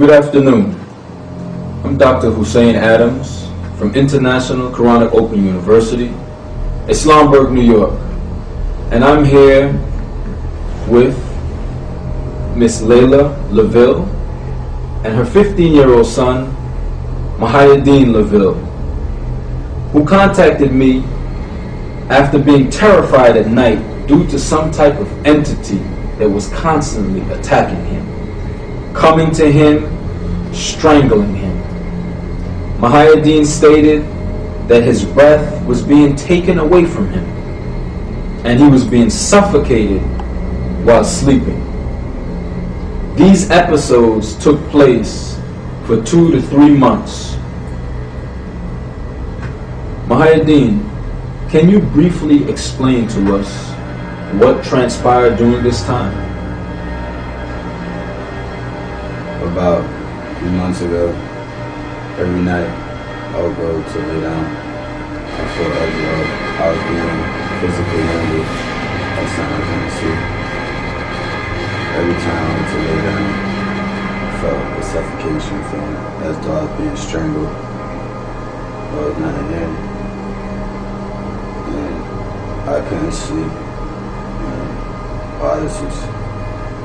Good afternoon. I'm Dr. Hussein Adams from International Quranic Open University, Islamburg, New York. And I'm here with Miss Layla LaVille and her 15-year-old son, Mahayadeen LaVille, who contacted me after being terrified at night due to some type of entity that was constantly attacking him, coming to him, strangling him. Mahayadeen stated that his breath was being taken away from him and he was being suffocated while sleeping. These episodes took place for 2 to 3 months. Mahayadeen, can you briefly explain to us what transpired during this time? About 3 months ago, every night I would go to lay down. I felt as though I was being physically wounded by sounds in the sleep. Every time I went to lay down, I felt a suffocation feeling as though I was being strangled. There was nothing there. And I couldn't sleep. And all this was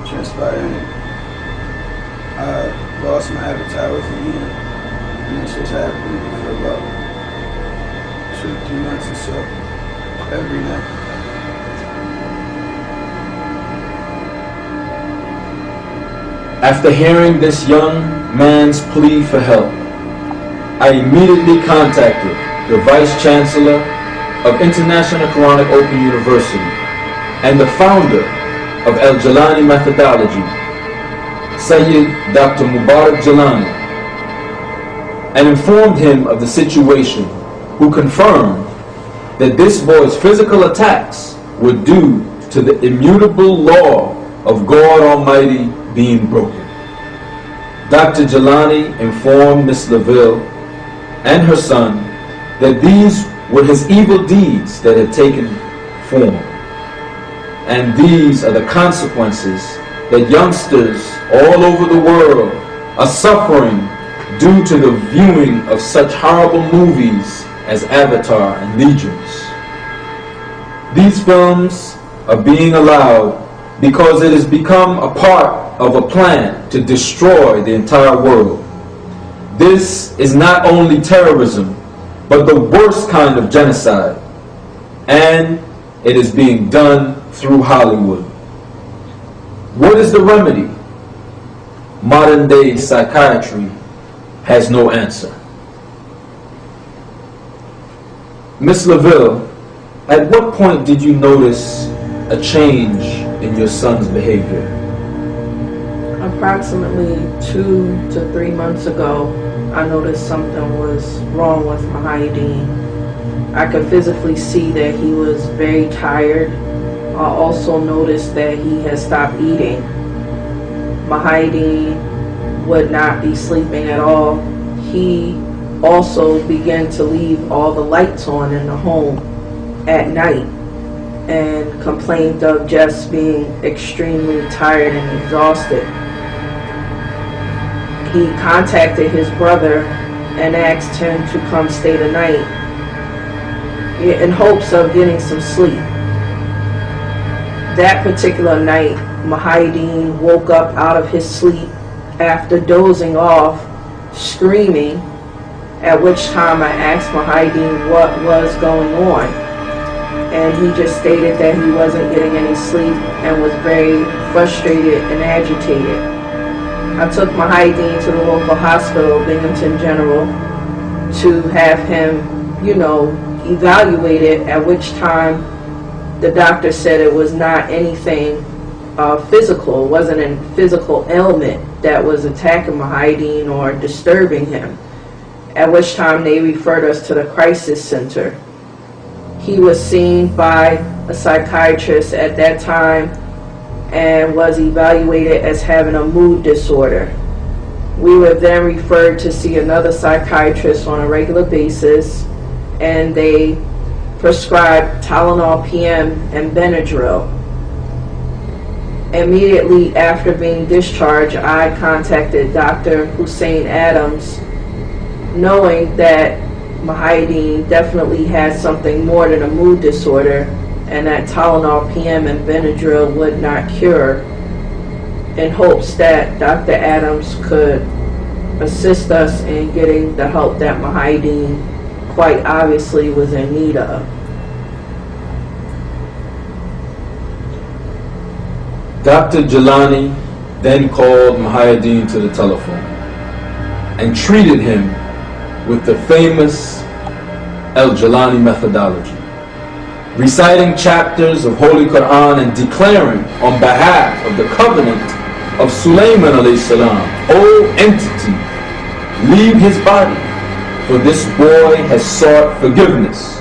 transpiring. I lost my appetite with eating, and this was happening for about 2 to 3 months or so, every night. After hearing this young man's plea for help, I immediately contacted the Vice Chancellor of International Quranic Open University and the founder of Al Jalani methodology, Sayyid Dr. Mubarak Jalani, and informed him of the situation, who confirmed that this boy's physical attacks were due to the immutable law of God Almighty being broken. Dr. Jalani informed Miss LaVille and her son that these were his evil deeds that had taken form, and these are the consequences that youngsters all over the world are suffering due to the viewing of such horrible movies as Avatar and Legions. These films are being allowed because it has become a part of a plan to destroy the entire world. This is not only terrorism, but the worst kind of genocide, and it is being done through Hollywood. What is the remedy? Modern day psychiatry has no answer. Miss LaVille, at what point did you notice a change in your son's behavior? Approximately 2 to 3 months ago, I noticed something was wrong with Mahayadeen. I could physically see that he was very tired. I also noticed that he had stopped eating. Mahayadeen would not be sleeping at all. He also began to leave all the lights on in the home at night and complained of just being extremely tired and exhausted. He contacted his brother and asked him to come stay the night in hopes of getting some sleep. That particular night, Mahayadeen woke up out of his sleep after dozing off, screaming, at which time I asked Mahayadeen what was going on. And he just stated that he wasn't getting any sleep and was very frustrated and agitated. I took Mahayadeen to the local hospital, Binghamton General, to have him, evaluated, at which time the doctor said it was not anything physical. It wasn't a physical ailment that was attacking Mahayadeen or disturbing him, at which time they referred us to the crisis center. He was seen by a psychiatrist at that time and was evaluated as having a mood disorder. We were then referred to see another psychiatrist on a regular basis, and they prescribed Tylenol PM and Benadryl. Immediately after being discharged, I contacted Dr. Hussein Adams, knowing that Muhyiddin definitely had something more than a mood disorder, and that Tylenol PM and Benadryl would not cure, in hopes that Dr. Adams could assist us in getting the help that Muhyiddin quite obviously was in need of. Dr. Jelani then called Muhyiddin to the telephone and treated him with the famous El Jelani methodology, reciting chapters of Holy Quran and declaring on behalf of the covenant of Sulaiman alayhi salam, O entity, leave his body, for this boy has sought forgiveness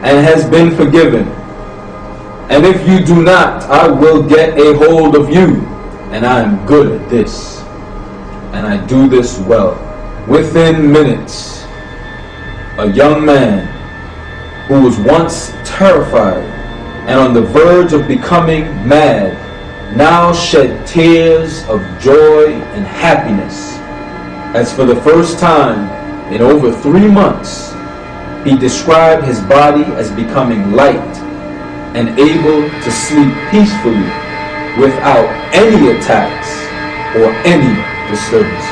and has been forgiven. And if you do not, I will get a hold of you, and I am good at this, and I do this well. Within minutes, a young man who was once terrified and on the verge of becoming mad now shed tears of joy and happiness, as for the first time in over 3 months, he described his body as becoming light and able to sleep peacefully without any attacks or any disturbance.